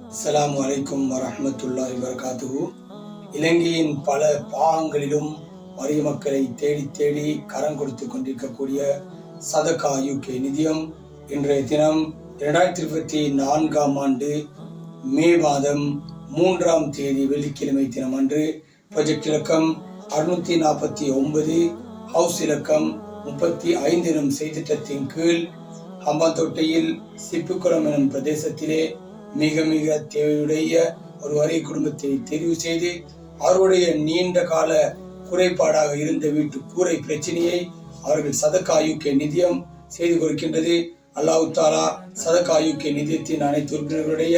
அஸ்ஸலாமு அலைக்கும் வரஹ்மத்துல்லாஹி வபரகாத்துஹு. இலங்கையின் பல பாகங்களிலும் வறிய மக்களை தேடி தேடி கரம் கொடுத்து கொண்டிருக்கக்கூடிய சதகா யூகே நிதியம் இன்றைய தினம் 2024 மே மாதம் 3 வெள்ளிக்கிழமை தினம் அன்று ப்ராஜெக்ட் இலக்கம் 649 ஹவுஸ் இலக்கம் 35 எனும் செய்திட்டத்தின் கீழ் ஹம்பாந்தோட்டையில் சிப்புக்குளம் எனும் பிரதேசத்திலே மிக மிக தேவையுடைய ஒரு வறிய குடும்பத்தை தெரிவு செய்து அவருடைய நீண்ட கால குறைபாடாக இருந்த வீட்டு கூரை பிரச்சனையை அவர்கள் சதகா யூகே நிதியம் செய்து கொடுக்கின்றது. அல்லாஹ் தாலா சதகா யூகே நிதியத்தின் அனைத்து உறுப்பினர்களுடைய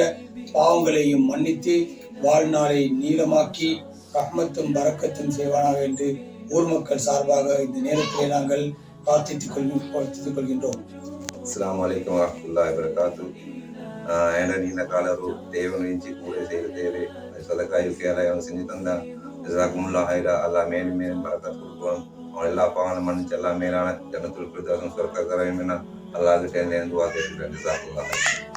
பாவங்களையும் மன்னித்து வாழ்நாளை நீளமாக்கி ரஹ்மத்தும் பரக்கத்தும் செய்வானாக என்று ஊர் மக்கள் சார்பாக இந்த நேரத்திலே நாங்கள் பிரார்த்தித்துக் கொள்கின்றோம். அஸ்ஸலாமு அலைக்கும் வரஹ்மத்துல்லாஹி வபரகாத்துஹு. ஏன்னா நீண்ட கால ஒரு தேவை நினைச்சு கூட செய்கிறது சதகா யூகே எல்லாம் செஞ்சு தந்தான். ஜஸாக்குமுல்லாஹ் ஹைரா. அல்லாஹ் மேலும் மேலும் பரக்கத் கொடுக்கணும். அவன் எல்லா பாவங்களும் மன்னிச்சு எல்லாம் மேலான ஜன்னத்துல் ஃபிர்தௌஸ் சொர்க்க கரையும் அல்லாஹ்கிட்ட இருந்து துஆ கேட்கிறேன். ஜஸாக்குமுல்லாஹ்.